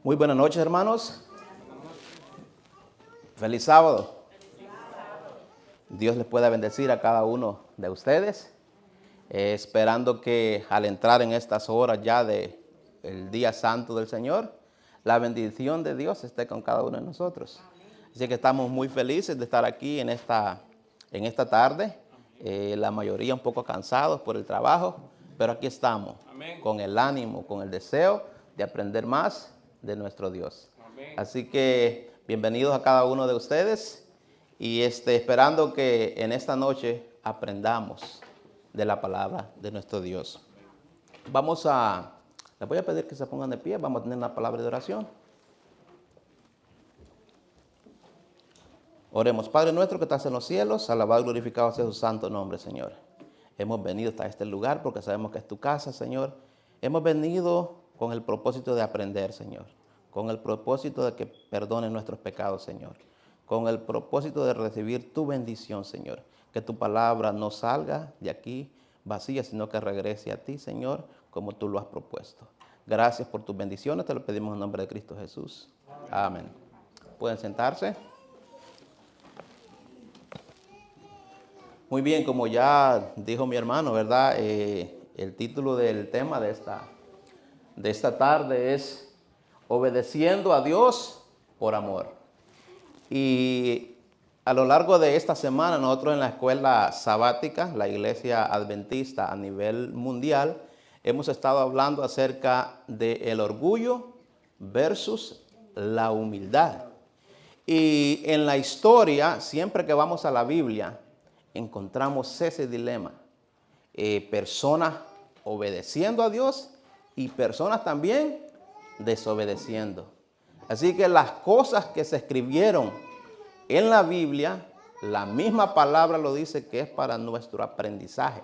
Muy buenas noches, hermanos. Feliz sábado. Dios les pueda bendecir a cada uno de ustedes. Esperando que al entrar en estas horas ya de el día santo del Señor, la bendición de Dios esté con cada uno de nosotros. Así que estamos muy felices de estar aquí en esta tarde. La mayoría un poco cansados por el trabajo, pero aquí estamos. Amén. Con el ánimo, con el deseo de aprender más de nuestro Dios. Amén. Así que bienvenidos a cada uno de ustedes y esperando que en esta noche aprendamos de la palabra de nuestro Dios. Les voy a pedir que se pongan de pie, vamos a tener una palabra de oración. Oremos. Padre nuestro que estás en los cielos, alabado y glorificado sea su santo nombre, Señor. Hemos venido hasta este lugar porque sabemos que es tu casa, Señor. Hemos venido con el propósito de aprender, Señor. Con el propósito de que perdones nuestros pecados, Señor. Con el propósito de recibir tu bendición, Señor. Que tu palabra no salga de aquí vacía, sino que regrese a ti, Señor, como tú lo has propuesto. Gracias por tus bendiciones, te lo pedimos en nombre de Cristo Jesús. Amén. ¿Pueden sentarse? Muy bien, como ya dijo mi hermano, ¿verdad? El título del tema de esta tarde es Obedeciendo a Dios por amor. Y a lo largo de esta semana, nosotros en la escuela sabática, la iglesia adventista a nivel mundial, hemos estado hablando acerca del orgullo versus la humildad. Y en la historia, siempre que vamos a la Biblia, encontramos ese dilema. Personas obedeciendo a Dios y personas también desobedeciendo. Así que las cosas que se escribieron en la Biblia, la misma palabra lo dice que es para nuestro aprendizaje.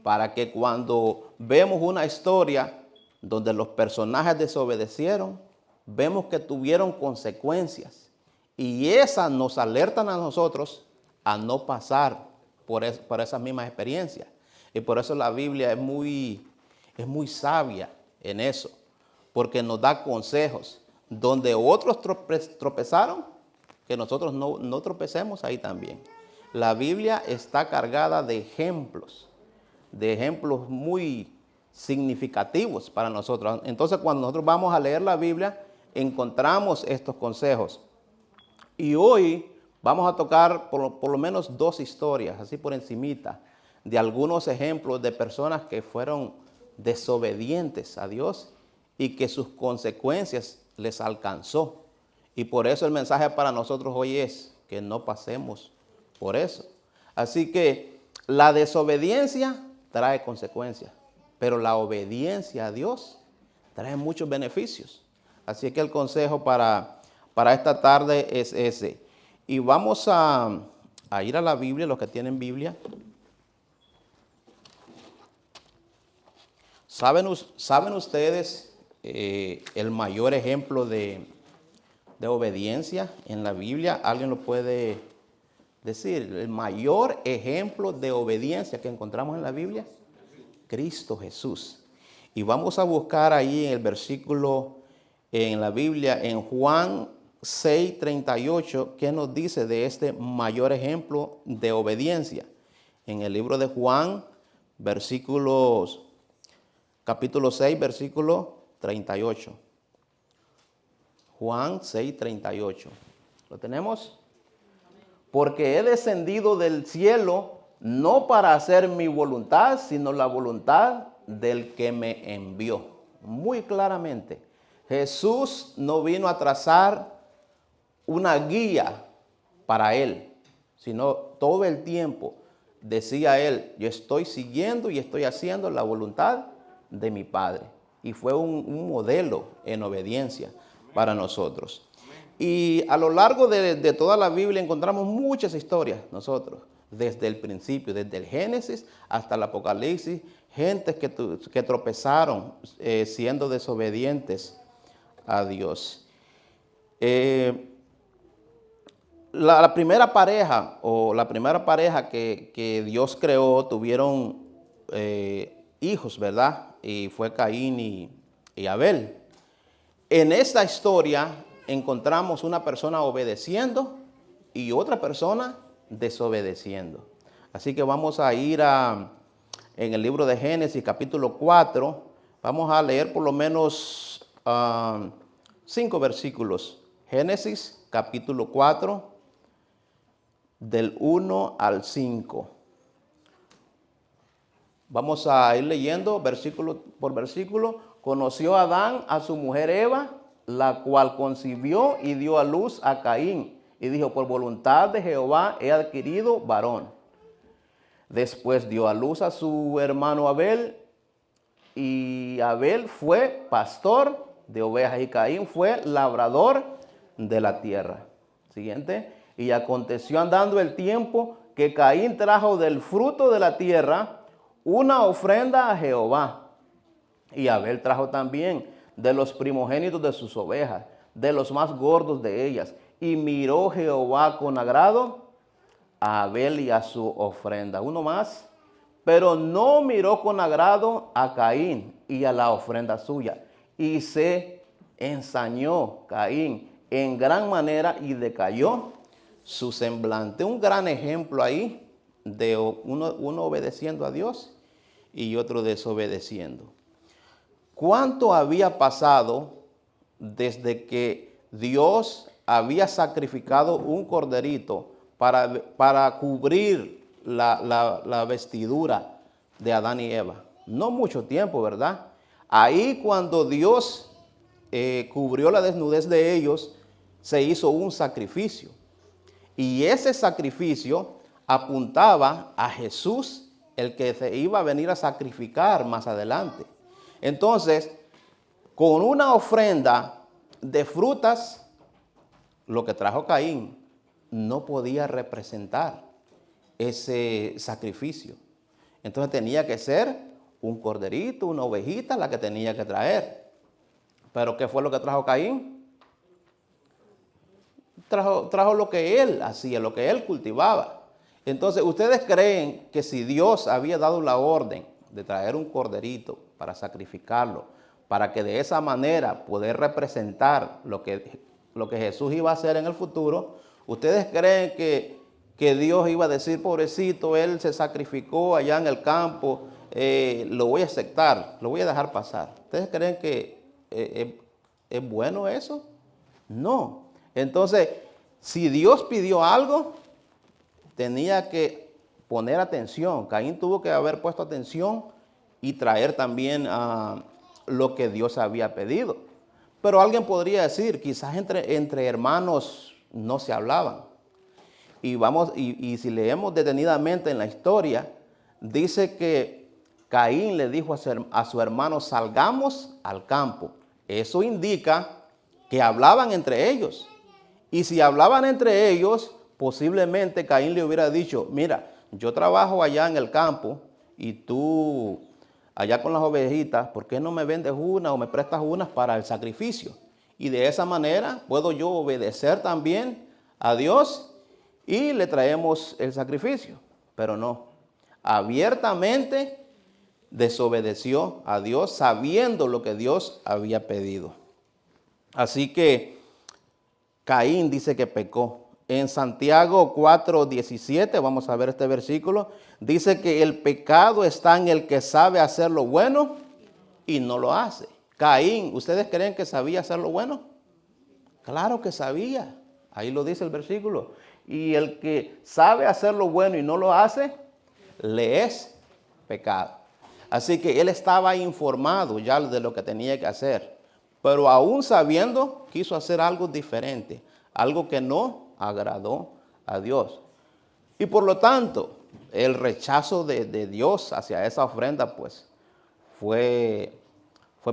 Para que cuando vemos una historia donde los personajes desobedecieron, vemos que tuvieron consecuencias. Y esas nos alertan a nosotros a no pasar por esas mismas experiencias. Y por eso la Biblia es muy sabia en eso, porque nos da consejos. Donde otros tropezaron, que nosotros no tropecemos ahí también. La Biblia está cargada de ejemplos muy significativos para nosotros. Entonces, cuando nosotros vamos a leer la Biblia, encontramos estos consejos. Y hoy vamos a tocar por lo menos dos historias, así por encimita, de algunos ejemplos de personas que fueron desobedientes a Dios y que sus consecuencias les alcanzó. Y por eso el mensaje para nosotros hoy es que no pasemos por eso. Así que la desobediencia trae consecuencias, pero la obediencia a Dios trae muchos beneficios. Así que el consejo para esta tarde es ese. Y vamos a ir a la Biblia, los que tienen Biblia. ¿Saben ustedes el mayor ejemplo de obediencia en la Biblia? ¿Alguien lo puede decir? El mayor ejemplo de obediencia que encontramos en la Biblia, Cristo Jesús. Y vamos a buscar ahí en el versículo en la Biblia, en Juan 6:38, ¿qué nos dice de este mayor ejemplo de obediencia? En el libro de Juan, capítulo 6, versículo 38. Juan 6:38. ¿Lo tenemos? Porque he descendido del cielo no para hacer mi voluntad, sino la voluntad del que me envió. Muy claramente, Jesús no vino a trazar una guía para él, sino todo el tiempo decía él, yo estoy siguiendo y estoy haciendo la voluntad de mi Padre. Y fue un modelo en obediencia para nosotros. Y a lo largo de toda la Biblia encontramos muchas historias nosotros, desde el principio, desde el Génesis hasta el Apocalipsis, gentes que tropezaron siendo desobedientes a Dios. La primera pareja que Dios creó tuvieron hijos, ¿verdad? Y fue Caín y Abel. En esta historia encontramos una persona obedeciendo y otra persona desobedeciendo. Así que vamos a ir en el libro de Génesis capítulo 4, vamos a leer por lo menos 5 versículos. Génesis capítulo 4, del 1 al 5. Vamos a ir leyendo versículo por versículo. Conoció Adán a su mujer Eva, la cual concibió y dio a luz a Caín. Y dijo, por voluntad de Jehová he adquirido varón. Después dio a luz a su hermano Abel, y Abel fue pastor de ovejas y Caín fue labrador de la tierra. Siguiente. Y aconteció andando el tiempo que Caín trajo del fruto de la tierra una ofrenda a Jehová. Y Abel trajo también de los primogénitos de sus ovejas, de los más gordos de ellas. Y miró Jehová con agrado a Abel y a su ofrenda. Uno más. Pero no miró con agrado a Caín y a la ofrenda suya. Y se ensañó Caín en gran manera y decayó su semblante. Un gran ejemplo ahí de uno obedeciendo a Dios y otro desobedeciendo. ¿Cuánto había pasado desde que Dios había sacrificado un corderito para cubrir la vestidura de Adán y Eva? No mucho tiempo, ¿verdad? Ahí cuando Dios cubrió la desnudez de ellos, se hizo un sacrificio. Y ese sacrificio apuntaba a Jesús, el que se iba a venir a sacrificar más adelante. Entonces, con una ofrenda de frutas, lo que trajo Caín no podía representar ese sacrificio. Entonces tenía que ser un corderito, una ovejita, la que tenía que traer. Pero ¿qué fue lo que trajo Caín? Trajo lo que él hacía, lo que él cultivaba. Entonces, ¿ustedes creen que si Dios había dado la orden de traer un corderito para sacrificarlo, para que de esa manera poder representar lo que Jesús iba a hacer en el futuro, ustedes creen que Dios iba a decir, pobrecito, él se sacrificó allá en el campo, lo voy a aceptar, lo voy a dejar pasar? ¿Ustedes creen que es bueno eso? No. Entonces, si Dios pidió algo, tenía que poner atención. Caín tuvo que haber puesto atención y traer también lo que Dios había pedido. Pero alguien podría decir, quizás entre hermanos no se hablaban. Y si leemos detenidamente en la historia, dice que Caín le dijo a su hermano, salgamos al campo. Eso indica que hablaban entre ellos. Y si hablaban entre ellos, posiblemente Caín le hubiera dicho, mira, yo trabajo allá en el campo y tú allá con las ovejitas, ¿por qué no me vendes una o me prestas unas para el sacrificio? Y de esa manera puedo yo obedecer también a Dios y le traemos el sacrificio. Pero no, abiertamente desobedeció a Dios sabiendo lo que Dios había pedido. Así que Caín dice que pecó. En Santiago 4:17, vamos a ver este versículo, dice que el pecado está en el que sabe hacer lo bueno y no lo hace. Caín, ¿ustedes creen que sabía hacer lo bueno? Claro que sabía. Ahí lo dice el versículo. Y el que sabe hacer lo bueno y no lo hace, le es pecado. Así que él estaba informado ya de lo que tenía que hacer. Pero aún sabiendo, quiso hacer algo diferente, algo que no agradó a Dios. Y por lo tanto, el rechazo de Dios hacia esa ofrenda, pues, fue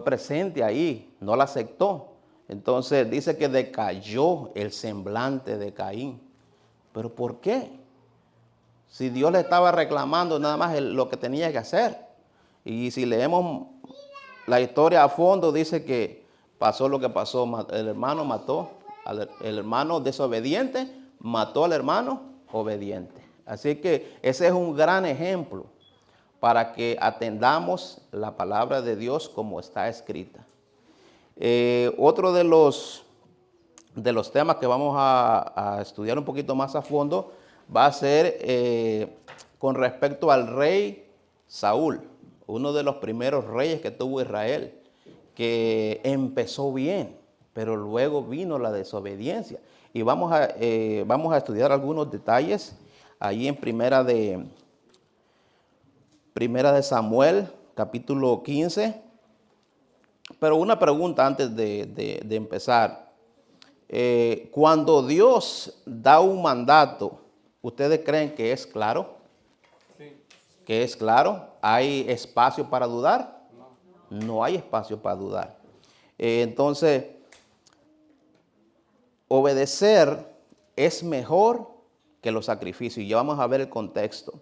presente ahí, no la aceptó. Entonces dice que decayó el semblante de Caín. ¿Pero por qué? Si Dios le estaba reclamando nada más lo que tenía que hacer. Y si leemos la historia a fondo, dice que pasó lo que pasó. El hermano mató, el hermano desobediente mató al hermano obediente. Así que ese es un gran ejemplo para que atendamos la palabra de Dios como está escrita. Otro de los temas que vamos a estudiar un poquito más a fondo va a ser con respecto al rey Saúl, uno de los primeros reyes que tuvo Israel, que empezó bien, pero luego vino la desobediencia. Y vamos a estudiar algunos detalles allí en Primera de Samuel, capítulo 15. Pero una pregunta antes de empezar. Cuando Dios da un mandato, ¿ustedes creen que es claro? Sí. ¿Que es claro? ¿Hay espacio para dudar? No, no hay espacio para dudar. Entonces, obedecer es mejor que los sacrificios. Y ya vamos a ver el contexto.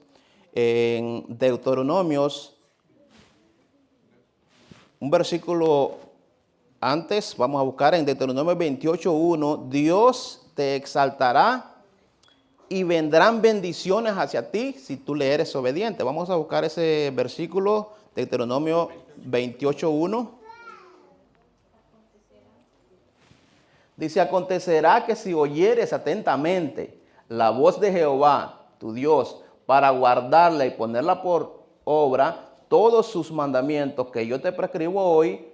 En Deuteronomios, un versículo antes, vamos a buscar en Deuteronomio 28:1, Dios te exaltará y vendrán bendiciones hacia ti si tú le eres obediente. Vamos a buscar ese versículo, Deuteronomio 28:1. Dice, acontecerá que si oyeres atentamente la voz de Jehová, tu Dios, para guardarla y ponerla por obra, todos sus mandamientos que yo te prescribo hoy,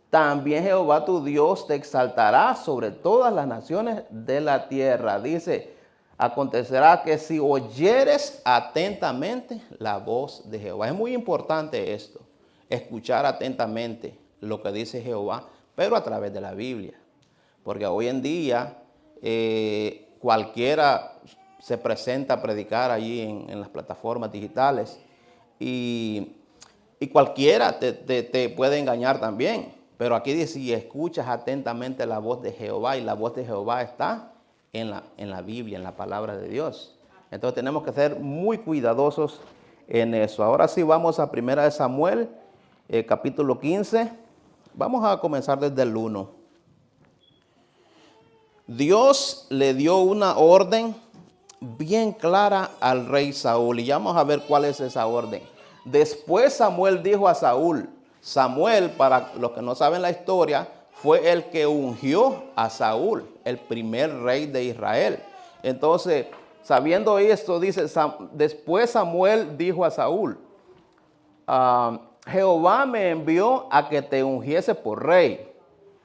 también Jehová tu Dios te exaltará sobre todas las naciones de la tierra. Dice, acontecerá que si oyeres atentamente la voz de Jehová. Es muy importante esto, escuchar atentamente lo que dice Jehová, pero a través de la Biblia. Porque hoy en día cualquiera se presenta a predicar allí en las plataformas digitales y cualquiera te puede engañar también. Pero aquí dice, si escuchas atentamente la voz de Jehová, y la voz de Jehová está en la Biblia, en la palabra de Dios. Entonces tenemos que ser muy cuidadosos en eso. Ahora sí vamos a 1 Samuel, capítulo 15. Vamos a comenzar desde el 1. Dios le dio una orden bien clara al rey Saúl. Y ya vamos a ver cuál es esa orden. Después Samuel dijo a Saúl, Samuel, para los que no saben la historia, fue el que ungió a Saúl, el primer rey de Israel. Entonces, sabiendo esto, dice, después Samuel dijo a Saúl, Jehová me envió a que te ungiese por rey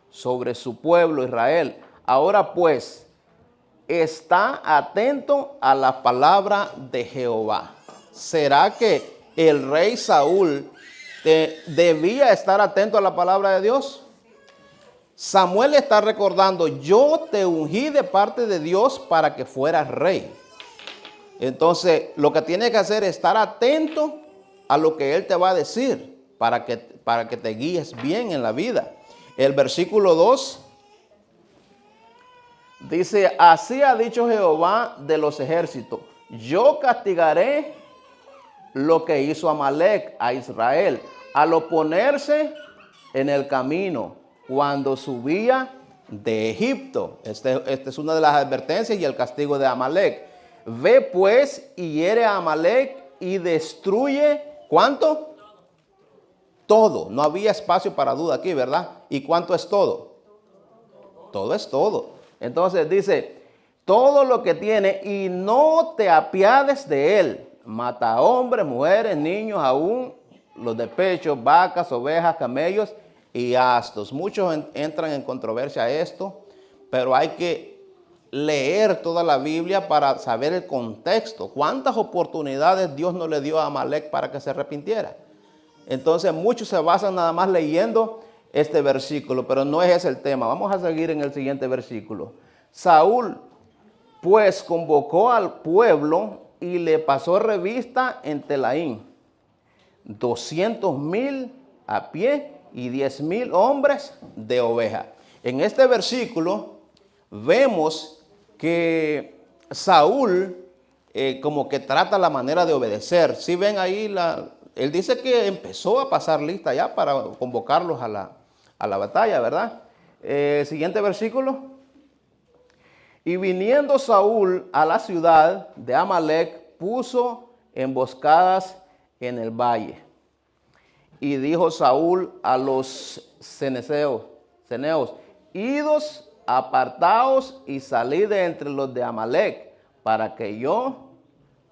sobre su pueblo Israel. Ahora pues, está atento a la palabra de Jehová. ¿Será que el rey Saúl debía estar atento a la palabra de Dios? Samuel está recordando, yo te ungí de parte de Dios para que fueras rey. Entonces, lo que tiene que hacer es estar atento a lo que él te va a decir para que te guíes bien en la vida. El versículo 2 dice, así ha dicho Jehová de los ejércitos, yo castigaré lo que hizo Amalec a Israel al oponerse en el camino cuando subía de Egipto. Esta es una de las advertencias y el castigo de Amalec. Ve pues y hiere a Amalec y destruye, ¿cuánto? Todo. No había espacio para duda aquí, ¿verdad? ¿Y cuánto es todo? Todo es todo. Entonces dice, todo lo que tiene y no te apiades de él. Mata a hombres, mujeres, niños, aún los de pecho, vacas, ovejas, camellos y astos. Muchos entran en controversia a esto, pero hay que leer toda la Biblia para saber el contexto. ¿Cuántas oportunidades Dios no le dio a Amalec para que se arrepintiera? Entonces muchos se basan nada más leyendo este versículo, pero no es ese el tema. Vamos a seguir en el siguiente versículo. Saúl pues convocó al pueblo y le pasó revista en Telaín, 200,000 a pie y 10,000 hombres de oveja. En este versículo vemos que Saúl como que trata la manera de obedecer. Si ven ahí, él dice que empezó a pasar lista ya para convocarlos a la batalla, ¿verdad? Siguiente versículo. Y viniendo Saúl a la ciudad de Amalec, puso emboscadas en el valle. Y dijo Saúl a los ceneseos, ceneos, idos, apartaos y salid de entre los de Amalec, para que yo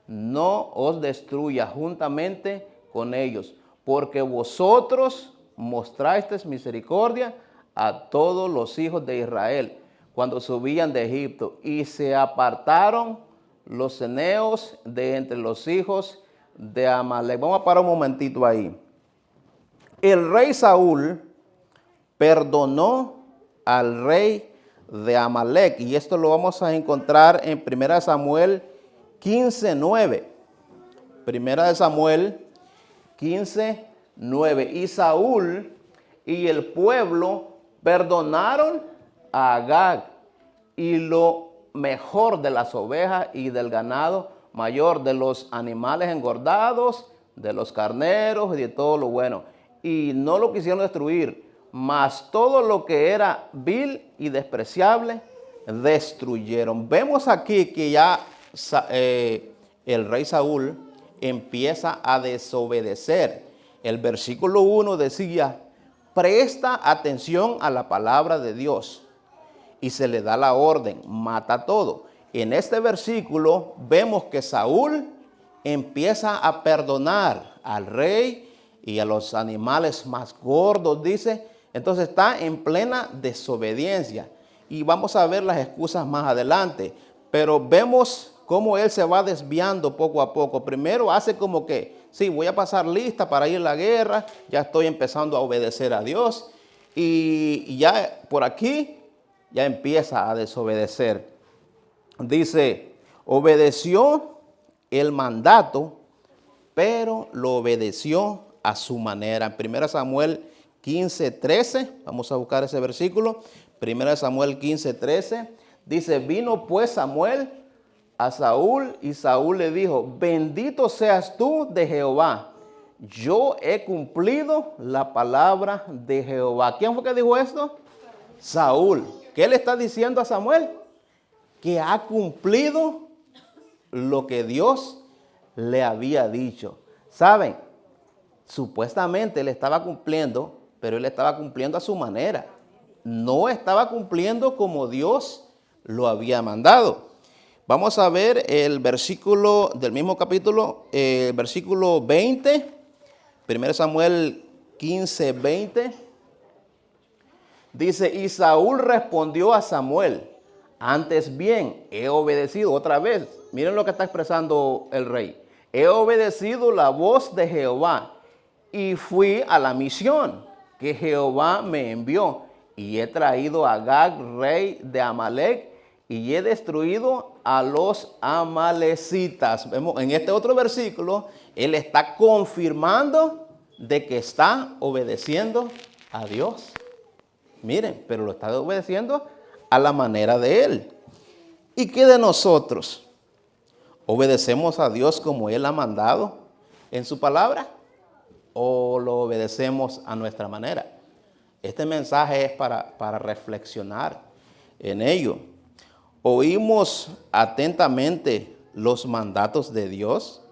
no os destruya juntamente con ellos, porque vosotros mostrasteis misericordia a todos los hijos de Israel cuando subían de Egipto, y se apartaron los ceneos de entre los hijos de Amalek. Vamos a parar un momentito ahí. El rey Saúl perdonó al rey de Amalek, y esto lo vamos a encontrar en 1 Samuel 15:9. 1 Samuel 15:9. Y Saúl y el pueblo perdonaron a Agag y lo mejor de las ovejas y del ganado mayor, de los animales engordados, de los carneros y de todo lo bueno. Y no lo quisieron destruir, mas todo lo que era vil y despreciable destruyeron. Vemos aquí que ya el rey Saúl empieza a desobedecer. El versículo 1 decía: presta atención a la palabra de Dios. Y se le da la orden, mata todo. En este versículo vemos que Saúl empieza a perdonar al rey y a los animales más gordos, dice. Entonces está en plena desobediencia. Y vamos a ver las excusas más adelante. Pero vemos cómo él se va desviando poco a poco. Primero hace como que, sí, voy a pasar lista para ir a la guerra. Ya estoy empezando a obedecer a Dios. Y ya por aquí ya empieza a desobedecer. Dice, obedeció el mandato, pero lo obedeció a su manera. En 1 Samuel 15:13, vamos a buscar ese versículo. 1 Samuel 15:13, dice, vino pues Samuel a Saúl y Saúl le dijo, bendito seas tú de Jehová, yo he cumplido la palabra de Jehová. ¿Quién fue que dijo esto? Saúl. ¿Qué le está diciendo a Samuel? Que ha cumplido lo que Dios le había dicho. ¿Saben? Supuestamente él estaba cumpliendo, pero él estaba cumpliendo a su manera. No estaba cumpliendo como Dios lo había mandado. Vamos a ver el versículo del mismo capítulo, versículo 20, 1 Samuel 15:20. Dice, y Saúl respondió a Samuel, antes bien he obedecido. Otra vez, miren lo que está expresando el rey. He obedecido la voz de Jehová y fui a la misión que Jehová me envió. Y he traído a Agag, rey de Amalek, y he destruido a los amalecitas. Vemos en este otro versículo, él está confirmando de que está obedeciendo a Dios. Miren, pero lo está obedeciendo a la manera de él. ¿Y qué de nosotros? ¿Obedecemos a Dios como Él ha mandado en su palabra? ¿O lo obedecemos a nuestra manera? Este mensaje es para reflexionar en ello. ¿Oímos atentamente los mandatos de Dios?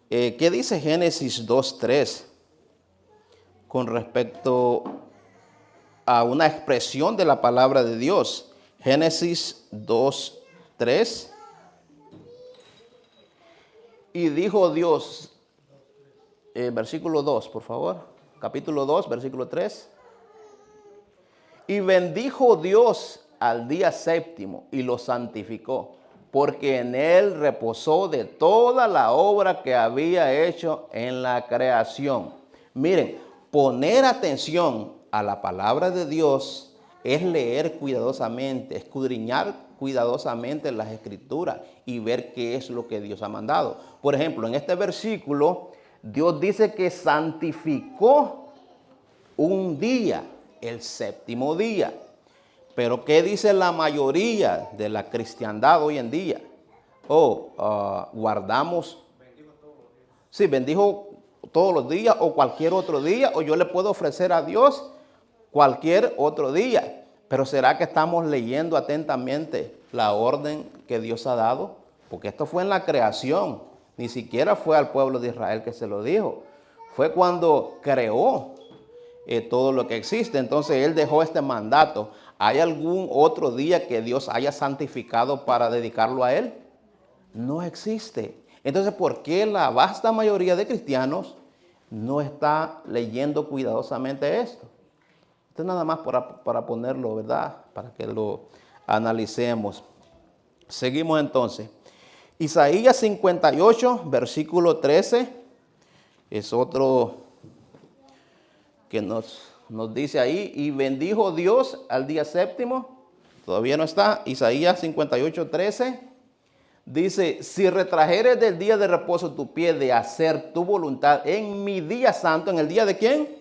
¿Qué dice Génesis 2:3 con respecto a una expresión de la palabra de Dios? Génesis 2:3. Y dijo Dios, versículo 2, por favor, capítulo 2, versículo 3. Y bendijo Dios al día séptimo y lo santificó, porque en él reposó de toda la obra que había hecho en la creación. Miren, poner atención a la palabra de Dios es leer cuidadosamente, escudriñar cuidadosamente las escrituras y ver qué es lo que Dios ha mandado. Por ejemplo, en este versículo, Dios dice que santificó un día, el séptimo día. Pero ¿qué dice la mayoría de la cristiandad hoy en día? Guardamos. Sí, bendijo todos los días o cualquier otro día, o yo le puedo ofrecer a Dios cualquier otro día. Pero ¿será que estamos leyendo atentamente la orden que Dios ha dado? Porque esto fue en la creación, ni siquiera fue al pueblo de Israel que se lo dijo. Fue cuando creó todo lo que existe. Entonces Él dejó este mandato. ¿Hay algún otro día que Dios haya santificado para dedicarlo a Él? No existe. Entonces, ¿por qué la vasta mayoría de cristianos no está leyendo cuidadosamente esto? Esto es nada más para ponerlo, ¿verdad? Para que lo analicemos. Seguimos entonces. Isaías 58, versículo 13, es otro que nos dice ahí, y bendijo Dios al día séptimo. Todavía no está. Isaías 58, 13. Dice, si retrajeres del día de reposo tu pie de hacer tu voluntad en mi día santo, ¿en el día de quién?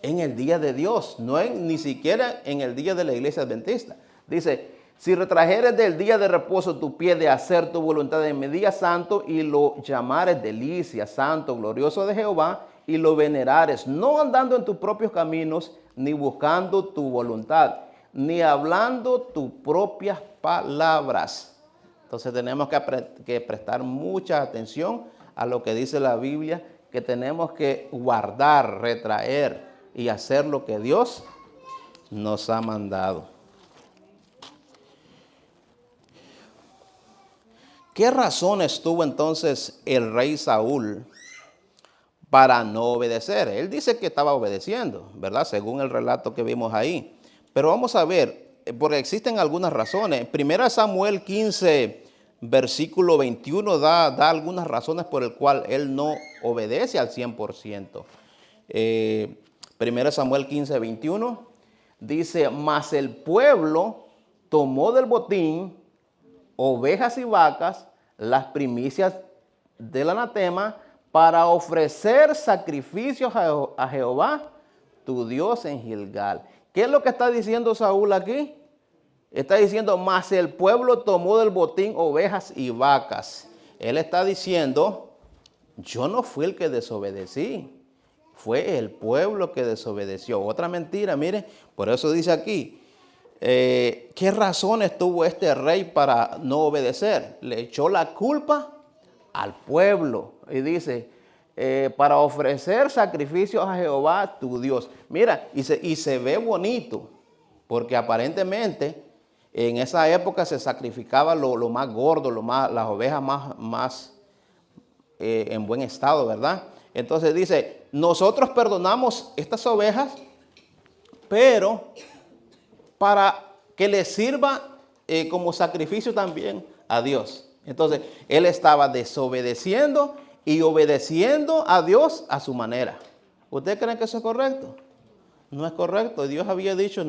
En el día de Dios, no ni siquiera en el día de la iglesia adventista. Dice, si retrajeres del día de reposo tu pie de hacer tu voluntad en mi día santo y lo llamares delicia, santo, glorioso de Jehová y lo venerares, no andando en tus propios caminos, ni buscando tu voluntad, ni hablando tus propias palabras. Entonces tenemos que prestar mucha atención a lo que dice la Biblia, que tenemos que guardar, retraer y hacer lo que Dios nos ha mandado. ¿Qué razones tuvo entonces el rey Saúl para no obedecer? Él dice que estaba obedeciendo, ¿verdad? Según el relato que vimos ahí. Pero vamos a ver, porque existen algunas razones. Primera Samuel 15, versículo 21 da algunas razones por el cual él no obedece al 100%. Primera Samuel 15, 21 dice, mas el pueblo tomó del botín ovejas y vacas, las primicias del anatema, para ofrecer sacrificios a Jehová, tu Dios en Gilgal. ¿Qué es lo que está diciendo Saúl aquí? Está diciendo, mas el pueblo tomó del botín ovejas y vacas. Él está diciendo, yo no fui el que desobedecí, fue el pueblo que desobedeció. Otra mentira, mire, por eso dice aquí, ¿qué razones tuvo este rey para no obedecer? Le echó la culpa al pueblo y dice, para ofrecer sacrificios a Jehová tu Dios. Mira, y se ve bonito, porque aparentemente en esa época se sacrificaba lo más gordo, las ovejas más en buen estado, ¿verdad? Entonces dice, nosotros perdonamos estas ovejas, pero para que le sirva como sacrificio también a Dios. Entonces, él estaba desobedeciendo y obedeciendo a Dios a su manera. ¿Usted cree que eso es correcto? No es correcto. Dios había dicho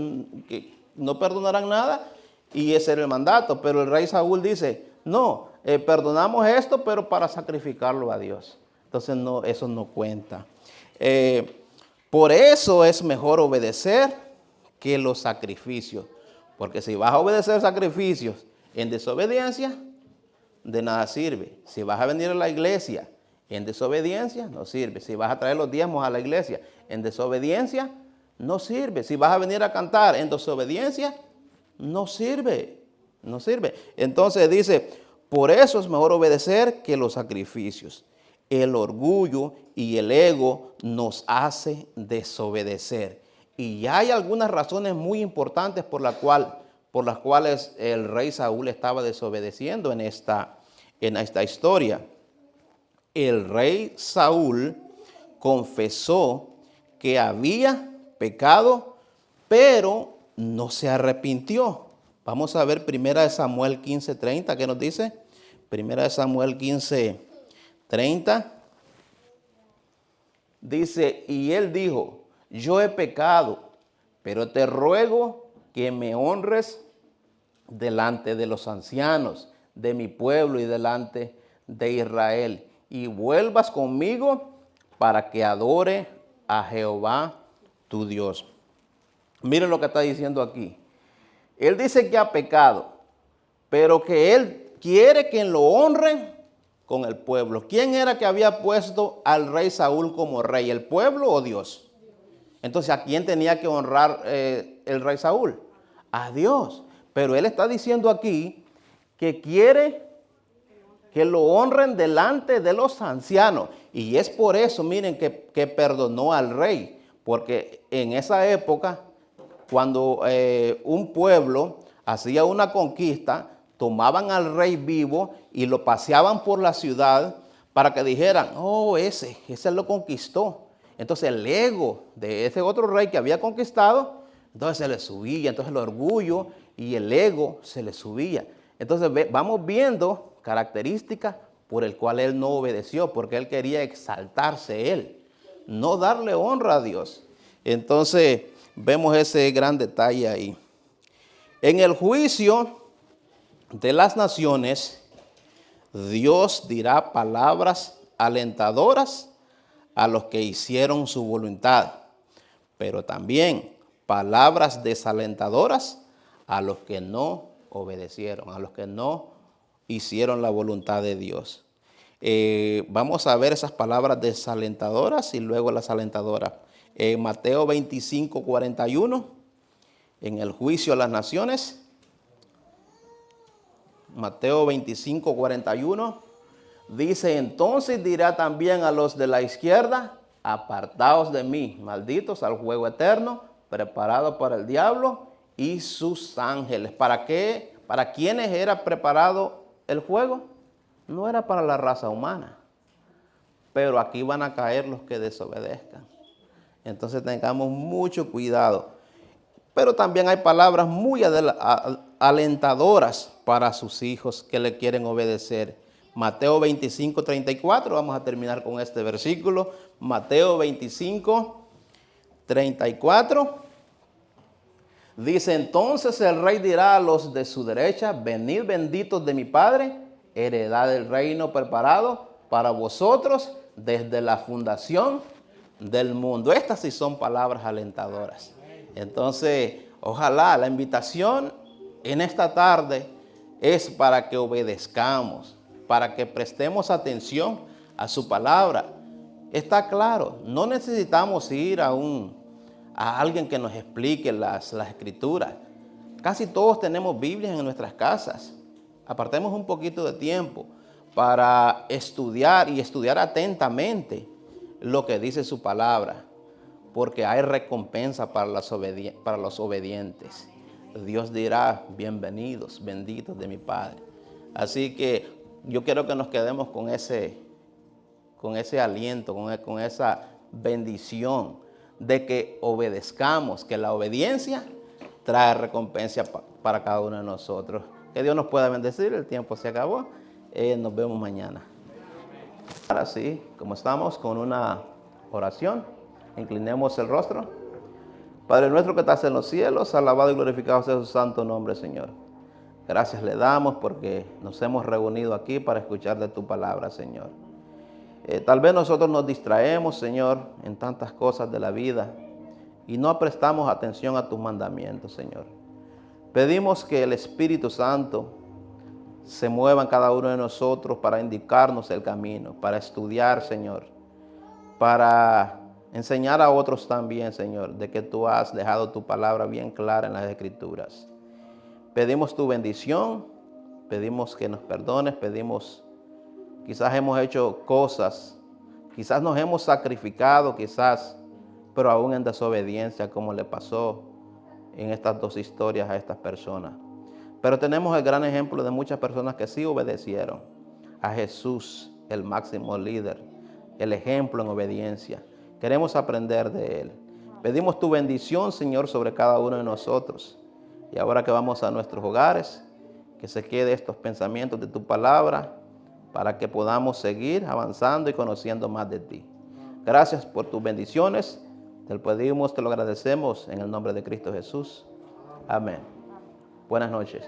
que no perdonarán nada y ese era el mandato. Pero el rey Saúl dice, no, perdonamos esto, pero para sacrificarlo a Dios. Entonces, no, eso no cuenta. Por eso es mejor obedecer que los sacrificios. Porque si vas a obedecer sacrificios en desobediencia, de nada sirve. Si vas a venir a la iglesia en desobediencia, no sirve. Si vas a traer los diezmos a la iglesia en desobediencia, no sirve. Si vas a venir a cantar en desobediencia, no sirve. No sirve. Entonces dice, por eso es mejor obedecer que los sacrificios. El orgullo y el ego nos hace desobedecer. Y hay algunas razones muy importantes por las cuales el rey Saúl estaba desobedeciendo en esta historia. El rey Saúl confesó que había pecado, pero no se arrepintió. Vamos a ver 1 Samuel 15:30, ¿qué nos dice? 1 Samuel 15:30. Dice, y él dijo, yo he pecado, pero te ruego que me honres delante de los ancianos de mi pueblo y delante de Israel, y vuelvas conmigo para que adore a Jehová tu Dios. Miren lo que está diciendo aquí. Él dice que ha pecado, pero que él quiere que lo honren con el pueblo. ¿Quién era que había puesto al rey Saúl como rey? ¿El pueblo o Dios? Entonces, ¿a quién tenía que honrar el rey Saúl? A Dios. Pero él está diciendo aquí que quiere que lo honren delante de los ancianos. Y es por eso, miren, que perdonó al rey. porque en esa época, cuando un pueblo hacía una conquista, tomaban al rey vivo y lo paseaban por la ciudad para que dijeran, oh, ese lo conquistó. Entonces el ego de ese otro rey que había conquistado, entonces se le subía, entonces el orgullo y el ego se le subía. Entonces vamos viendo características por el cual él no obedeció, porque él quería exaltarse él, no darle honra a Dios. Entonces vemos ese gran detalle ahí. En el juicio de las naciones, Dios dirá palabras alentadoras a los que hicieron su voluntad, pero también palabras desalentadoras a los que no obedecieron, a los que no hicieron la voluntad de Dios. Vamos a ver esas palabras desalentadoras y luego las alentadoras. Mateo 25, 41, en el juicio a las naciones. Mateo 25, 41, dice, entonces dirá también a los de la izquierda, apartaos de mí, malditos, al juego eterno, preparado para el diablo y sus ángeles. ¿Para qué? ¿Para quiénes era preparado el juego? No era para la raza humana, pero aquí van a caer los que desobedezcan. Entonces tengamos mucho cuidado. Pero también hay palabras muy alentadoras para sus hijos que le quieren obedecer. Mateo 25, 34, vamos a terminar con este versículo. Mateo 25, 34. Dice, entonces el rey dirá a los de su derecha, venid benditos de mi Padre, heredad del reino preparado para vosotros desde la fundación del mundo. Estas sí son palabras alentadoras. Entonces, ojalá la invitación en esta tarde es para que obedezcamos, para que prestemos atención a su palabra. Está claro, no necesitamos ir a alguien que nos explique las escrituras. Casi todos tenemos Biblias en nuestras casas. Apartemos un poquito de tiempo para estudiar y estudiar atentamente lo que dice su palabra, porque hay recompensa para los obedientes. Dios dirá, bienvenidos, benditos de mi Padre. Así que yo quiero que nos quedemos con ese aliento, con esa bendición de que obedezcamos, que la obediencia trae recompensa para cada uno de nosotros. Que Dios nos pueda bendecir, el tiempo se acabó. Nos vemos mañana. Ahora sí, como estamos con una oración, inclinemos el rostro. Padre nuestro que estás en los cielos, alabado y glorificado sea su santo nombre, Señor. Gracias le damos porque nos hemos reunido aquí para escuchar de tu palabra, Señor. Tal vez nosotros nos distraemos, Señor, en tantas cosas de la vida y no prestamos atención a tus mandamientos, Señor. Pedimos que el Espíritu Santo se mueva en cada uno de nosotros para indicarnos el camino, para estudiar, Señor, para enseñar a otros también, Señor, de que tú has dejado tu palabra bien clara en las Escrituras. Pedimos tu bendición, pedimos que nos perdones, pedimos, quizás hemos hecho cosas, quizás nos hemos sacrificado, pero aún en desobediencia, como le pasó en estas dos historias a estas personas. Pero tenemos el gran ejemplo de muchas personas que sí obedecieron a Jesús, el máximo líder, el ejemplo en obediencia. Queremos aprender de él. Pedimos tu bendición, Señor, sobre cada uno de nosotros. Y ahora que vamos a nuestros hogares, que se quede estos pensamientos de tu palabra para que podamos seguir avanzando y conociendo más de ti. Gracias por tus bendiciones. Te lo pedimos, te lo agradecemos en el nombre de Cristo Jesús. Amén. Buenas noches.